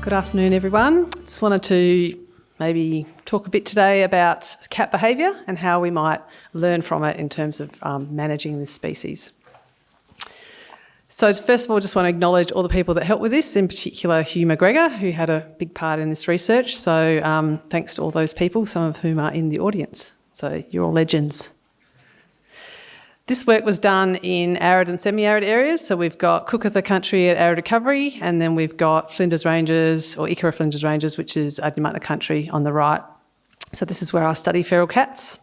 Good afternoon, everyone. Just wanted to maybe talk a bit today about cat behaviour and how we might learn from it in terms of managing this species. So first of all, just want to acknowledge all the people that helped with this, in particular Hugh McGregor, who had a big part in this research. So thanks to all those people, some of whom are in the audience. So you're all legends. This work was done in arid and semi-arid areas. So we've got Cook of the Country at Arid Recovery, and then we've got Flinders Ranges, or Icaro Flinders Ranges, which is Adnyamathanha Country on the right. So this is where I study feral cats.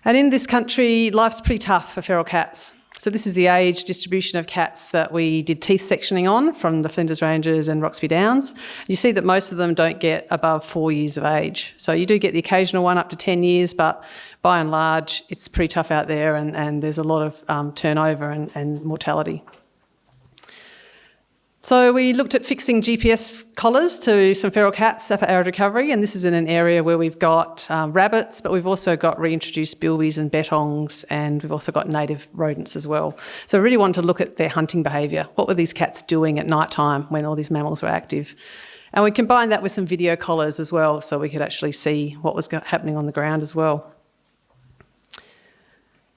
And in this country, life's pretty tough for feral cats. So this is the age distribution of cats that we did teeth sectioning on from the Flinders Ranges and Roxby Downs. You see that most of them don't get above 4 years of age. So you do get the occasional one up to 10 years, but by and large, it's pretty tough out there and there's a lot of turnover and mortality. So we looked at fixing GPS collars to some feral cats up at Arid Recovery, and this is in an area where we've got rabbits, but we've also got reintroduced bilbies and bettongs, and we've also got native rodents as well. So we really wanted to look at their hunting behaviour. What were these cats doing at night time when all these mammals were active? And we combined that with some video collars as well, so we could actually see what was happening on the ground as well.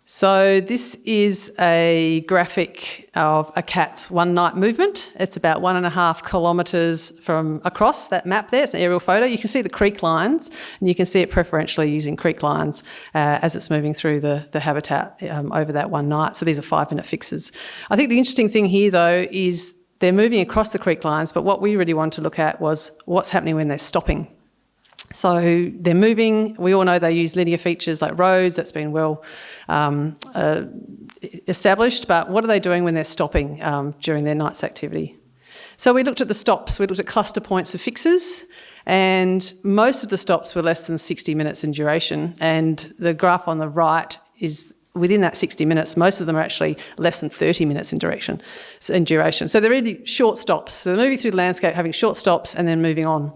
So this is a graphic of a cat's one-night movement. It's about 1.5 kilometres from across that map there. It's an aerial photo. You can see the creek lines, and you can see it preferentially using creek lines as it's moving through the habitat over that one night. So these are 5-minute fixes. I think the interesting thing here, though, is they're moving across the creek lines, but what we really wanted to look at was what's happening when they're stopping. So they're moving. We all know they use linear features like roads. That's been well established. But what are they doing when they're stopping during their night's activity? So we looked at the stops. We looked at cluster points of fixes, and most of the stops were less than 60 minutes in duration. And the graph on the right is within that 60 minutes, most of them are actually less than 30 minutes in duration. So they're really short stops. So they're moving through the landscape, having short stops, and then moving on.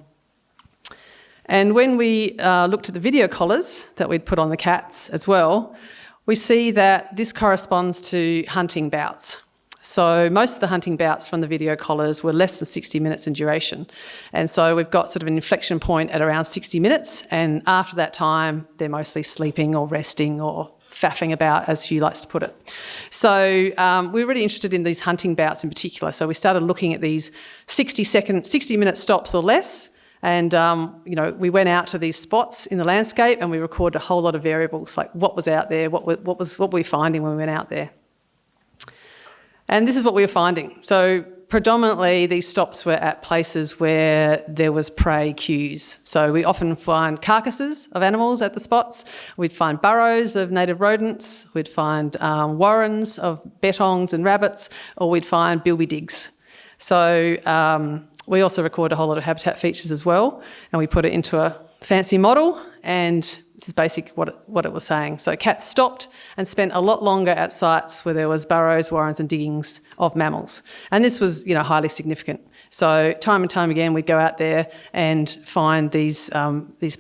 And when we looked at the video collars that we'd put on the cats as well, we see that this corresponds to hunting bouts. So most of the hunting bouts from the video collars were less than 60 minutes in duration. And so we've got sort of an inflection point at around 60 minutes, and after that time, they're mostly sleeping or resting or faffing about, as Hugh likes to put it. So we're really interested in these hunting bouts in particular. So we started looking at these 60-minute stops or less. And, we went out to these spots in the landscape and we recorded a whole lot of variables, like what was out there, what were we finding when we went out there. And this is what we were finding. So predominantly these stops were at places where there was prey cues. So we often find carcasses of animals at the spots. We'd find burrows of native rodents. We'd find warrens of bettongs and rabbits, or we'd find bilby digs. So we also record a whole lot of habitat features as well, and we put it into a fancy model, and this is basically what it was saying. So cats stopped and spent a lot longer at sites where there was burrows, warrens and diggings of mammals. And this was, highly significant. So time and time again, we'd go out there and find these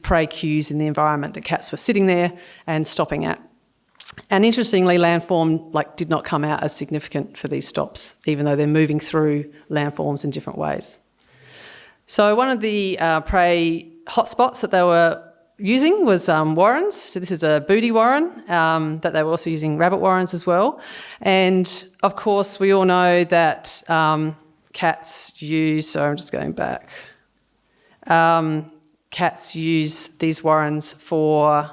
prey cues in the environment that cats were sitting there and stopping at. And interestingly, landform did not come out as significant for these stops, even though they're moving through landforms in different ways. So one of the prey hotspots that they were using was warrens. So this is a booty warren, that they were also using rabbit warrens as well. And of course, we all know that cats use, so I'm just going back, cats use these warrens for,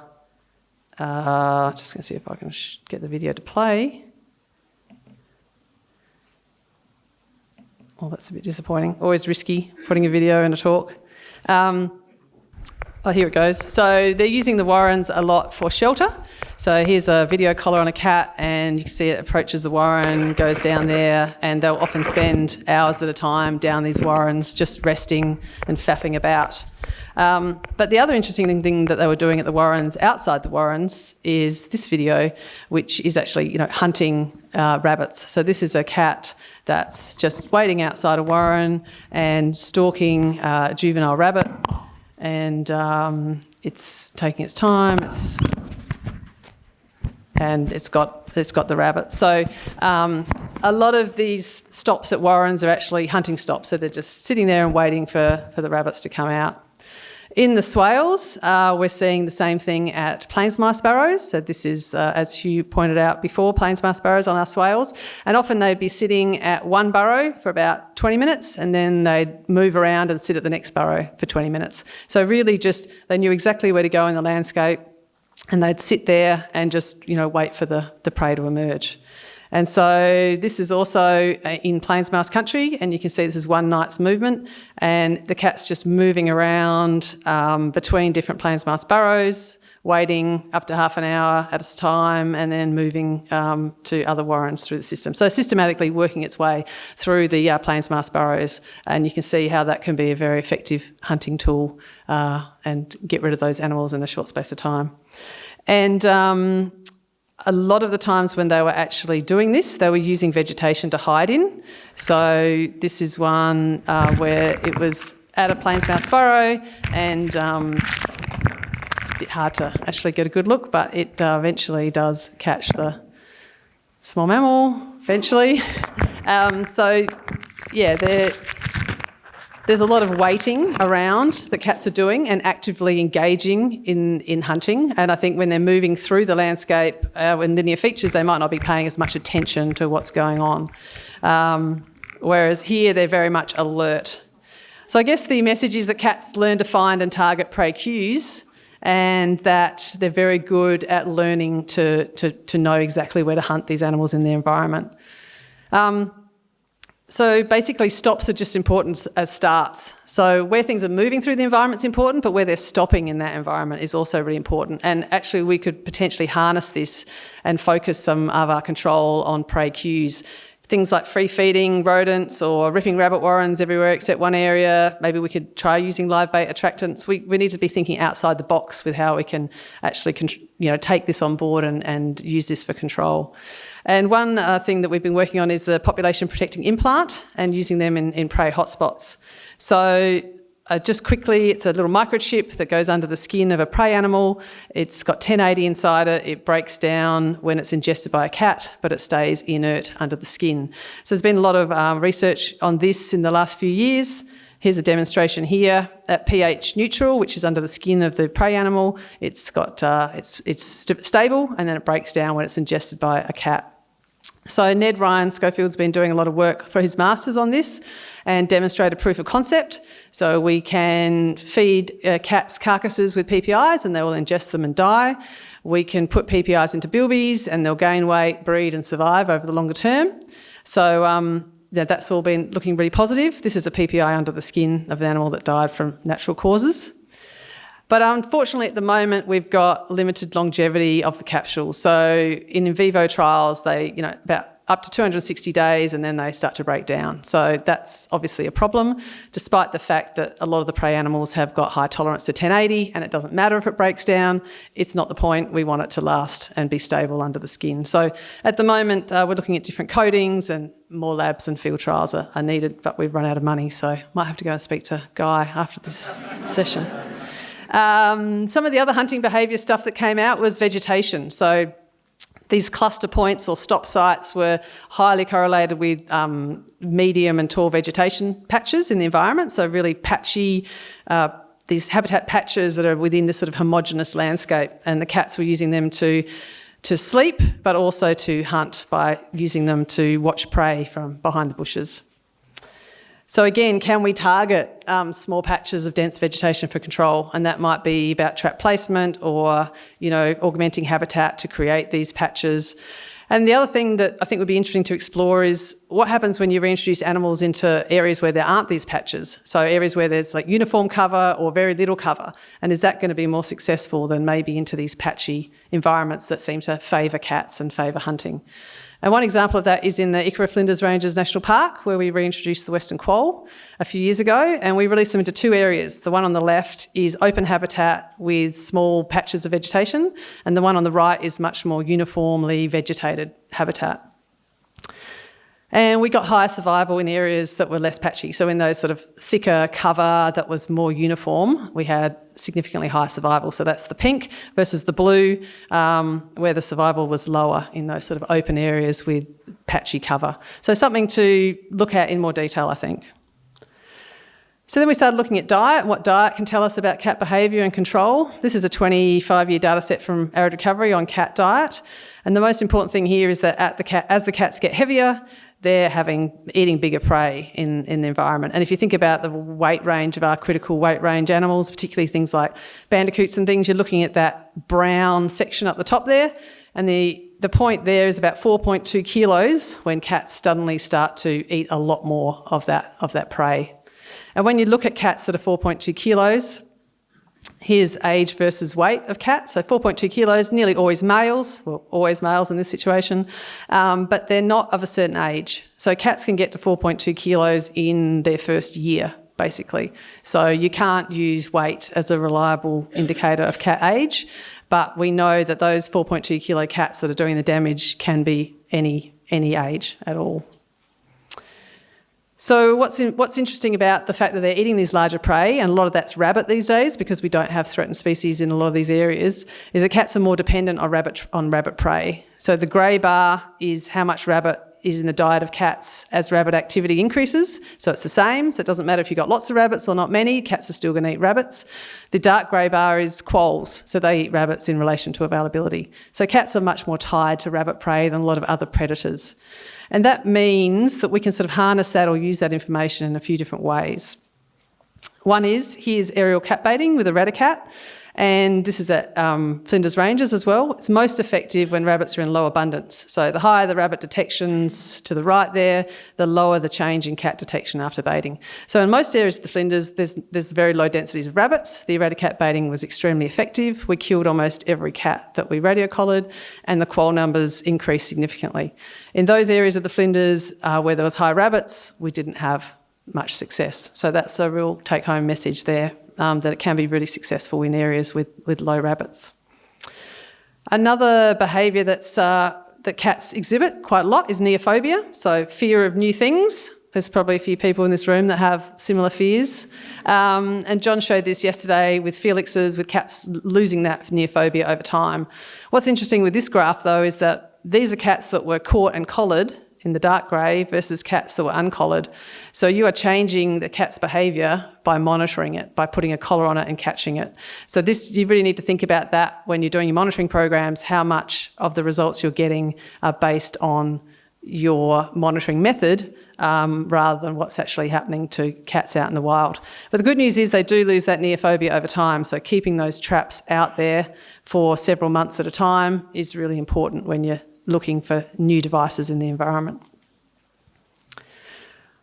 just going to see if I can get the video to play. Oh, that's a bit disappointing. Always risky putting a video in a talk. Here it goes. So they're using the warrens a lot for shelter. So here's a video collar on a cat, and you can see it approaches the warren, goes down there, and they'll often spend hours at a time down these warrens just resting and faffing about. But the other interesting thing that they were doing at the warrens, outside the warrens, is this video, which is actually, hunting rabbits. So this is a cat that's just waiting outside a warren and stalking a juvenile rabbit, and it's taking its time. and it's got the rabbit. So a lot of these stops at warrens are actually hunting stops, so they're just sitting there and waiting for the rabbits to come out. In the swales, we're seeing the same thing at plains mice barrows. So this is, as Hugh pointed out before, plains mice barrows on our swales. And often they'd be sitting at one burrow for about 20 minutes, and then they'd move around and sit at the next burrow for 20 minutes. So really just, they knew exactly where to go in the landscape, and they'd sit there and just, wait for the prey to emerge. And so this is also in plains mouse country, and you can see this is one night's movement, and the cat's just moving around between different plains mouse burrows, waiting up to half an hour at a time, and then moving to other warrens through the system. So systematically working its way through the plains mouse burrows, and you can see how that can be a very effective hunting tool and get rid of those animals in a short space of time. And a lot of the times when they were actually doing this, they were using vegetation to hide in. So this is one where it was at a plains mouse burrow, and it's a bit hard to actually get a good look, but it eventually does catch the small mammal, eventually. So, yeah, there's a lot of waiting around that cats are doing and actively engaging in hunting. And I think when they're moving through the landscape in linear features, they might not be paying as much attention to what's going on. Whereas here, they're very much alert. So I guess the message is that cats learn to find and target prey cues, and that they're very good at learning to know exactly where to hunt these animals in their environment. So basically stops are just important as starts. So where things are moving through the environment is important, but where they're stopping in that environment is also really important. And actually we could potentially harness this and focus some of our control on prey cues. Things like free feeding rodents or ripping rabbit warrens everywhere except one area. Maybe we could try using live bait attractants. We need to be thinking outside the box with how we can actually take this on board and use this for control. And one thing that we've been working on is the population protecting implant and using them in prey hotspots. So just quickly, it's a little microchip that goes under the skin of a prey animal. It's got 1080 inside it. It breaks down when it's ingested by a cat, but it stays inert under the skin. So there's been a lot of research on this in the last few years. Here's a demonstration here at pH neutral, which is under the skin of the prey animal. It's got it's stable, and then it breaks down when it's ingested by a cat. So Ned Ryan Schofield's been doing a lot of work for his masters on this and demonstrated proof of concept. So we can feed cats carcasses with PPIs and they will ingest them and die. We can put PPIs into bilbies and they'll gain weight, breed and survive over the longer term. So that's all been looking really positive. This is a PPI under the skin of an animal that died from natural causes. But unfortunately, at the moment, we've got limited longevity of the capsule. So in vivo trials, they, about up to 260 days, and then they start to break down. So that's obviously a problem, despite the fact that a lot of the prey animals have got high tolerance to 1080, and it doesn't matter if it breaks down. It's not the point. We want it to last and be stable under the skin. So at the moment, we're looking at different coatings, and more labs and field trials are needed, but we've run out of money. So might have to go and speak to Guy after this session. Some of the other hunting behaviour stuff that came out was vegetation. So these cluster points or stop sites were highly correlated with medium and tall vegetation patches in the environment. So really patchy, these habitat patches that are within this sort of homogeneous landscape. And the cats were using them to sleep, but also to hunt by using them to watch prey from behind the bushes. So again, can we target small patches of dense vegetation for control? And that might be about trap placement or, augmenting habitat to create these patches. And the other thing that I think would be interesting to explore is what happens when you reintroduce animals into areas where there aren't these patches. So areas where there's like uniform cover or very little cover. And is that going to be more successful than maybe into these patchy environments that seem to favour cats and favour hunting? And one example of that is in the Icara Flinders Ranges National Park, where we reintroduced the western quoll a few years ago, and we released them into two areas. The one on the left is open habitat with small patches of vegetation, and the one on the right is much more uniformly vegetated habitat. And we got higher survival in areas that were less patchy. So in those sort of thicker cover that was more uniform, we had significantly higher survival. So that's the pink versus the blue, where the survival was lower in those sort of open areas with patchy cover. So something to look at in more detail, I think. So then we started looking at diet, what diet can tell us about cat behaviour and control. This is a 25-year data set from Arid Recovery on cat diet. And the most important thing here is that as the cats get heavier, they're eating bigger prey in the environment. And if you think about the weight range of our critical weight range animals, particularly things like bandicoots and things, you're looking at that brown section up the top there. And the point there is about 4.2 kilos when cats suddenly start to eat a lot more of that prey. And when you look at cats that are 4.2 kilos, here's age versus weight of cats. So 4.2 kilos, nearly always males, well, always males in this situation, but they're not of a certain age. So cats can get to 4.2 kilos in their first year, basically. So you can't use weight as a reliable indicator of cat age, but we know that those 4.2 kilo cats that are doing the damage can be any age at all. So what's interesting about the fact that they're eating these larger prey, and a lot of that's rabbit these days because we don't have threatened species in a lot of these areas, is that cats are more dependent on rabbit prey. So the grey bar is how much rabbit is in the diet of cats as rabbit activity increases. So it's the same. So it doesn't matter if you've got lots of rabbits or not many, cats are still going to eat rabbits. The dark grey bar is quolls. So they eat rabbits in relation to availability. So cats are much more tied to rabbit prey than a lot of other predators. And that means that we can sort of harness that or use that information in a few different ways. One is, here's aerial cat baiting with a ratacat. And this is at Flinders Ranges as well. It's most effective when rabbits are in low abundance. So the higher the rabbit detections to the right there, the lower the change in cat detection after baiting. So in most areas of the Flinders, there's very low densities of rabbits. The ratacat baiting was extremely effective. We killed almost every cat that we radiocollared, and the quoll numbers increased significantly. In those areas of the Flinders where there was high rabbits, we didn't have much success. So that's a real take-home message there. That it can be really successful in areas with low rabbits. Another behaviour that cats exhibit quite a lot is neophobia, so fear of new things. There's probably a few people in this room that have similar fears. And John showed this yesterday with Felix's, with cats losing that neophobia over time. What's interesting with this graph, though, is that these are cats that were caught and collared in the dark grey versus cats that were uncollared. So you are changing the cat's behaviour by monitoring it, by putting a collar on it and catching it. So you really need to think about that when you're doing your monitoring programs, how much of the results you're getting are based on your monitoring method rather than what's actually happening to cats out in the wild. But the good news is they do lose that neophobia over time, so keeping those traps out there for several months at a time is really important when you're looking for new devices in the environment.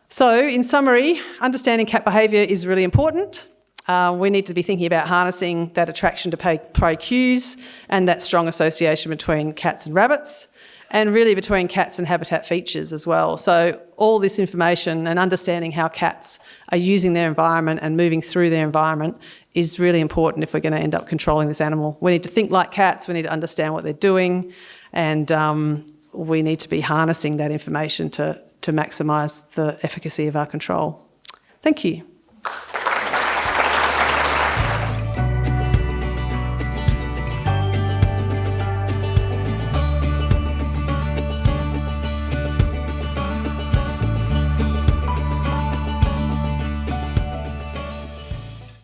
So, in summary, understanding cat behaviour is really important. We need to be thinking about harnessing that attraction to prey cues and that strong association between cats and rabbits, and really between cats and habitat features as well. So all this information and understanding how cats are using their environment and moving through their environment is really important if we're going to end up controlling this animal. We need to think like cats, we need to understand what they're doing, and we need to be harnessing that information to maximise the efficacy of our control. Thank you.